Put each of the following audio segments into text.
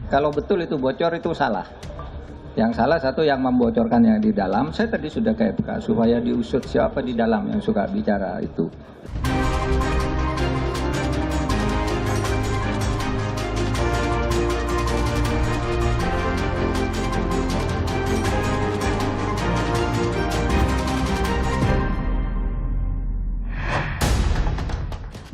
Kalau betul itu bocor itu salah. Yang salah satu yang membocorkannya di dalam. Saya tadi sudah kayak supaya diusut siapa di dalam yang suka bicara itu.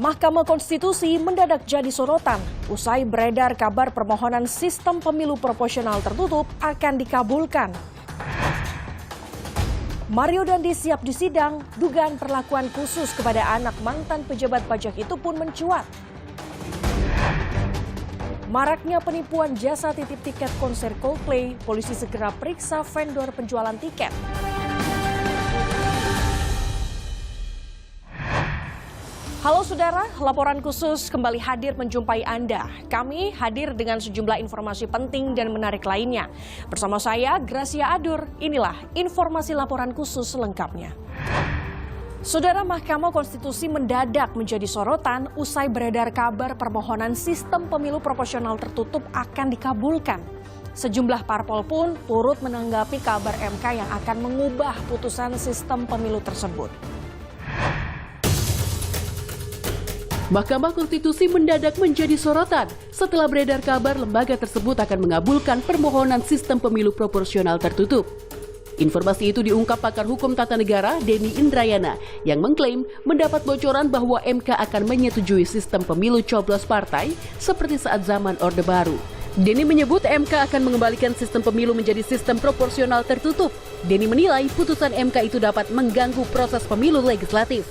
Mahkamah Konstitusi mendadak jadi sorotan usai beredar kabar permohonan sistem pemilu proporsional tertutup akan dikabulkan. Mario Dandi siap disidang, dugaan perlakuan khusus kepada anak mantan pejabat pajak itu pun mencuat. Maraknya penipuan jasa titip tiket konser Coldplay, polisi segera periksa vendor penjualan tiket. Halo saudara, laporan khusus kembali hadir menjumpai Anda. Kami hadir dengan sejumlah informasi penting dan menarik lainnya. Bersama saya, Gracia Adur, inilah informasi laporan khusus selengkapnya. Saudara, Mahkamah Konstitusi mendadak menjadi sorotan usai beredar kabar permohonan sistem pemilu proporsional tertutup akan dikabulkan. Sejumlah parpol pun turut menanggapi kabar MK yang akan mengubah putusan sistem pemilu tersebut. Mahkamah Konstitusi mendadak menjadi sorotan setelah beredar kabar lembaga tersebut akan mengabulkan permohonan sistem pemilu proporsional tertutup. Informasi itu diungkap pakar hukum tata negara Denny Indrayana yang mengklaim mendapat bocoran bahwa MK akan menyetujui sistem pemilu coblos partai seperti saat zaman Orde Baru. Denny menyebut MK akan mengembalikan sistem pemilu menjadi sistem proporsional tertutup. Denny menilai putusan MK itu dapat mengganggu proses pemilu legislatif.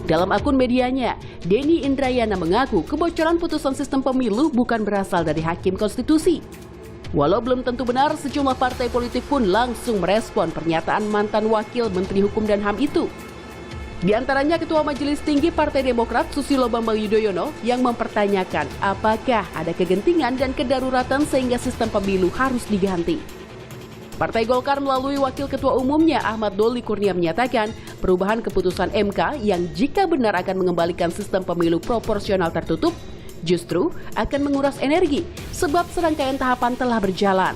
Dalam akun medianya, Denny Indrayana mengaku kebocoran putusan sistem pemilu bukan berasal dari Hakim Konstitusi. Walau belum tentu benar, sejumlah partai politik pun langsung merespon pernyataan mantan Wakil Menteri Hukum dan HAM itu. Di antaranya Ketua Majelis Tinggi Partai Demokrat Susilo Bambang Yudhoyono yang mempertanyakan apakah ada kegentingan dan kedaruratan sehingga sistem pemilu harus diganti. Partai Golkar melalui Wakil Ketua Umumnya Ahmad Doli Kurnia menyatakan perubahan keputusan MK yang jika benar akan mengembalikan sistem pemilu proporsional tertutup justru akan menguras energi sebab serangkaian tahapan telah berjalan.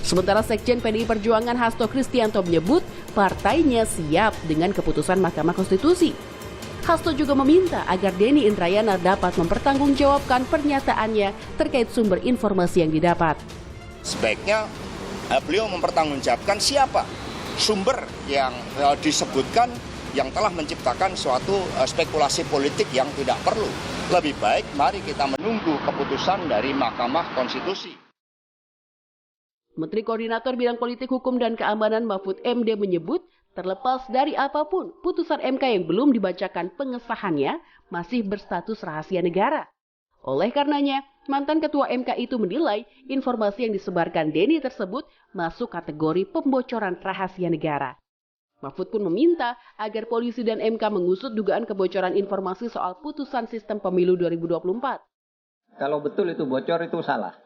Sementara Sekjen PDI Perjuangan Hasto Kristianto menyebut partainya siap dengan keputusan Mahkamah Konstitusi. Hasto juga meminta agar Denny Indrayana dapat mempertanggungjawabkan pernyataannya terkait sumber informasi yang didapat. Sebaiknya beliau mempertanggungjawabkan siapa sumber yang disebutkan yang telah menciptakan suatu spekulasi politik yang tidak perlu. Lebih baik mari kita menunggu keputusan dari Mahkamah Konstitusi. Menteri Koordinator Bidang Politik Hukum dan Keamanan Mahfud MD menyebut terlepas dari apapun putusan MK yang belum dibacakan pengesahannya masih berstatus rahasia negara. Oleh karenanya, mantan Ketua MK itu menilai informasi yang disebarkan Denny tersebut masuk kategori pembocoran rahasia negara. Mahfud pun meminta agar polisi dan MK mengusut dugaan kebocoran informasi soal putusan sistem pemilu 2024. Kalau betul itu bocor itu salah.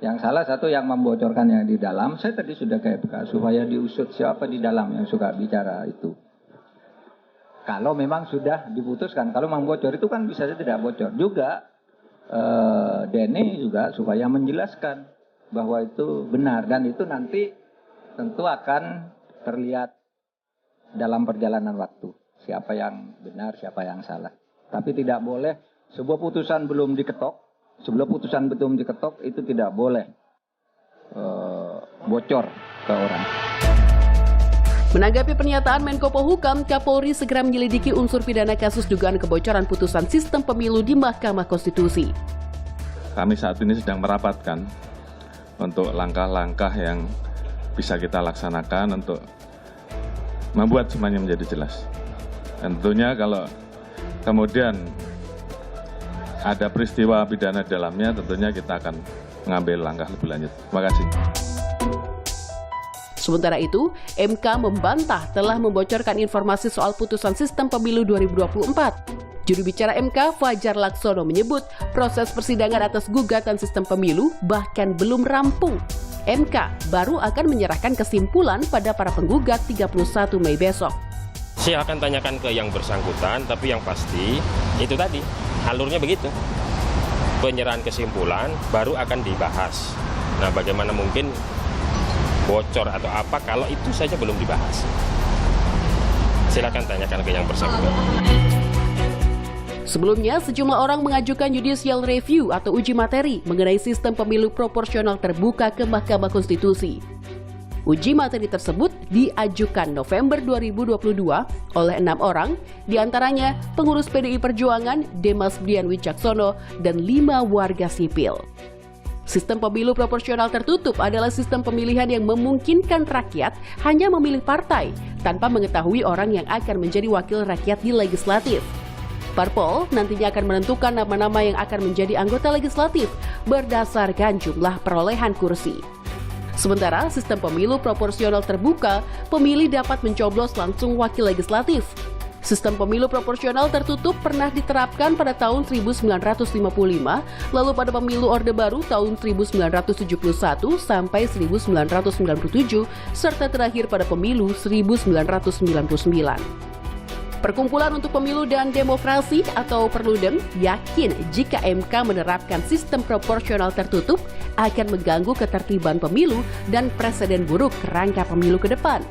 Yang salah satu yang membocorkannya di dalam. Saya tadi sudah kayak supaya diusut siapa di dalam yang suka bicara itu. Kalau memang sudah diputuskan, kalau memang bocor itu kan bisa saja tidak bocor juga. Denny juga supaya menjelaskan bahwa itu benar dan itu nanti tentu akan terlihat dalam perjalanan waktu siapa yang benar siapa yang salah. Tapi tidak boleh sebuah putusan belum diketok, sebelum putusan belum diketok itu tidak boleh bocor ke orang. Menanggapi pernyataan Menko Polhukam, Kapolri segera menyelidiki unsur pidana kasus dugaan kebocoran putusan sistem pemilu di Mahkamah Konstitusi. Kami saat ini sedang merapatkan untuk langkah-langkah yang bisa kita laksanakan untuk membuat semuanya menjadi jelas. Dan tentunya kalau kemudian ada peristiwa pidana di dalamnya, tentunya kita akan mengambil langkah lebih lanjut. Terima kasih. Sementara itu, MK membantah telah membocorkan informasi soal putusan sistem pemilu 2024. Juru bicara MK, Fajar Laksono menyebut proses persidangan atas gugatan sistem pemilu bahkan belum rampung. MK baru akan menyerahkan kesimpulan pada para penggugat 31 Mei besok. Saya akan tanyakan ke yang bersangkutan, tapi yang pasti itu tadi alurnya begitu. Penyerahan kesimpulan baru akan dibahas. Nah, bagaimana mungkin bocor atau apa kalau itu saja belum dibahas? Silakan tanyakan ke yang bersangkutan. Sebelumnya, sejumlah orang mengajukan judicial review atau uji materi mengenai sistem pemilu proporsional terbuka ke Mahkamah Konstitusi. Uji materi tersebut diajukan November 2022 oleh 6 orang, diantaranya pengurus PDI Perjuangan, Demas Brian Wicaksono, dan 5 warga sipil. Sistem pemilu proporsional tertutup adalah sistem pemilihan yang memungkinkan rakyat hanya memilih partai tanpa mengetahui orang yang akan menjadi wakil rakyat di legislatif. Parpol nantinya akan menentukan nama-nama yang akan menjadi anggota legislatif berdasarkan jumlah perolehan kursi. Sementara sistem pemilu proporsional terbuka, pemilih dapat mencoblos langsung wakil legislatif. Sistem pemilu proporsional tertutup pernah diterapkan pada tahun 1955, lalu pada pemilu Orde Baru tahun 1971 sampai 1997, serta terakhir pada pemilu 1999. Perkumpulan untuk Pemilu dan Demokrasi atau Perludem yakin jika MK menerapkan sistem proporsional tertutup akan mengganggu ketertiban pemilu dan presiden buruk kerangka pemilu ke depan.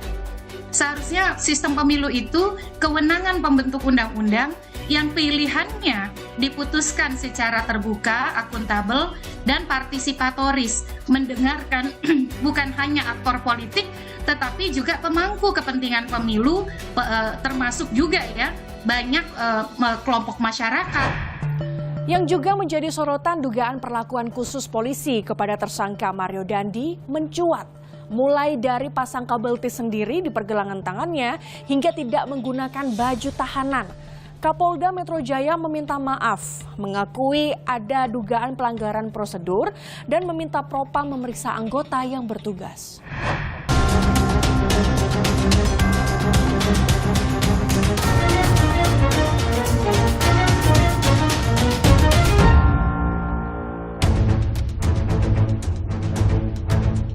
Seharusnya sistem pemilu itu kewenangan pembentuk undang-undang yang pilihannya diputuskan secara terbuka, akuntabel, dan partisipatoris, mendengarkan bukan hanya aktor politik, tetapi juga pemangku kepentingan pemilu, termasuk juga ya banyak kelompok masyarakat. Yang juga menjadi sorotan dugaan perlakuan khusus polisi kepada tersangka Mario Dandi mencuat. Mulai dari pasang kabel tis sendiri di pergelangan tangannya hingga tidak menggunakan baju tahanan. Kapolda Metro Jaya meminta maaf, mengakui ada dugaan pelanggaran prosedur dan meminta Propam memeriksa anggota yang bertugas.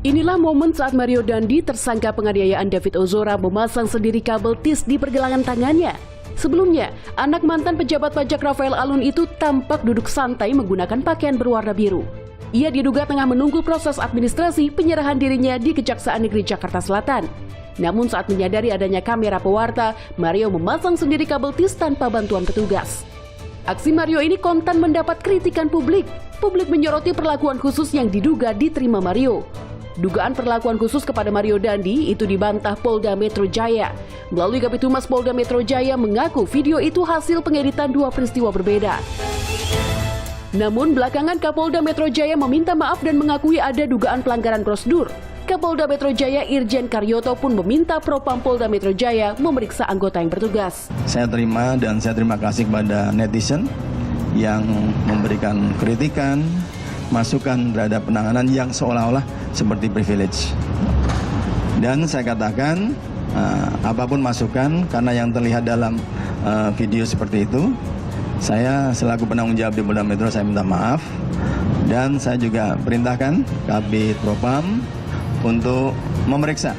Inilah momen saat Mario Dandi, tersangka penganiayaan David Ozora, memasang sendiri kabel tis di pergelangan tangannya. Sebelumnya, anak mantan pejabat pajak Rafael Alun itu tampak duduk santai menggunakan pakaian berwarna biru. Ia diduga tengah menunggu proses administrasi penyerahan dirinya di Kejaksaan Negeri Jakarta Selatan. Namun saat menyadari adanya kamera pewarta, Mario memasang sendiri kabel tis tanpa bantuan petugas. Aksi Mario ini kontan mendapat kritikan publik. Publik menyoroti perlakuan khusus yang diduga diterima Mario. Dugaan perlakuan khusus kepada Mario Dandi itu dibantah Polda Metro Jaya. Melalui Kabitumas Polda Metro Jaya mengaku video itu hasil pengeditan dua peristiwa berbeda. Namun belakangan Kapolda Metro Jaya meminta maaf dan mengakui ada dugaan pelanggaran prosedur. Kapolda Metro Jaya Irjen Karyoto pun meminta Propam Polda Metro Jaya memeriksa anggota yang bertugas. Saya terima dan saya terima kasih kepada netizen yang memberikan kritikan, masukan terhadap penanganan yang seolah-olah seperti privilege. Dan saya katakan apapun masukan, karena yang terlihat dalam video seperti itu, saya selaku penanggung jawab di Polda Metro saya minta maaf. Dan saya juga perintahkan Kabid Propam untuk memeriksa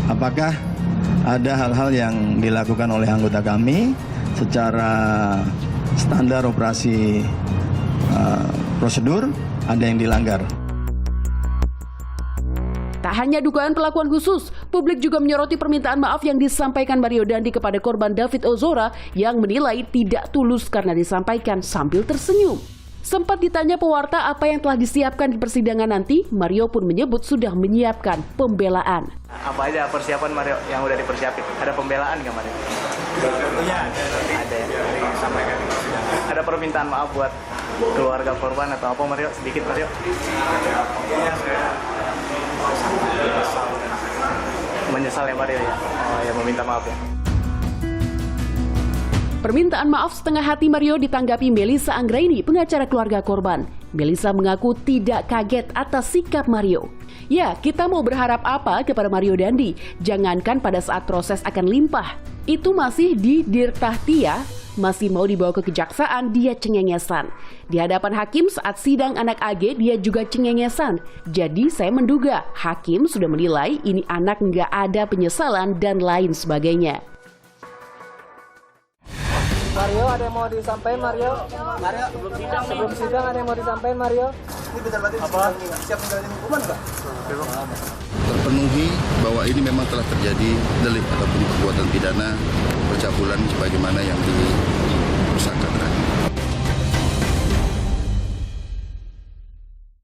apakah ada hal-hal yang dilakukan oleh anggota kami secara standar operasi prosedur ada yang dilanggar. Tak hanya dugaan perlakuan khusus, publik juga menyoroti permintaan maaf yang disampaikan Mario Dandi kepada korban David Ozora yang menilai tidak tulus karena disampaikan sambil tersenyum. Sempat ditanya pewarta apa yang telah disiapkan di persidangan nanti, Mario pun menyebut sudah menyiapkan pembelaan. Apa aja persiapan Mario yang udah dipersiapin? Ada pembelaan nggak Mario? Tentunya ada ya. Ada permintaan maaf buat keluarga korban atau apa Mario? Sedikit Mario? Iya, saya menyesal ya Mario ya? Oh ya, meminta maaf ya. Permintaan maaf setengah hati Mario ditanggapi Melissa Anggraini, pengacara keluarga korban. Melissa mengaku tidak kaget atas sikap Mario. Ya, kita mau berharap apa kepada Mario Dandi? Jangankan pada saat proses akan limpah. Itu masih di Dirtahtia, masih mau dibawa ke kejaksaan, dia cengengesan. Di hadapan hakim saat sidang anak AG, dia juga cengengesan. Jadi saya menduga hakim sudah menilai ini anak nggak ada penyesalan dan lain sebagainya. Mario, ada yang mau disampaikan Mario? Mario, sebelum sidang ada yang mau disampaikan Mario? Ini benar berarti siap menjalani hukuman nggak? Terpenuhi bahwa ini memang telah terjadi delik ataupun perbuatan pidana percabulan sebagaimana yang disangkakan.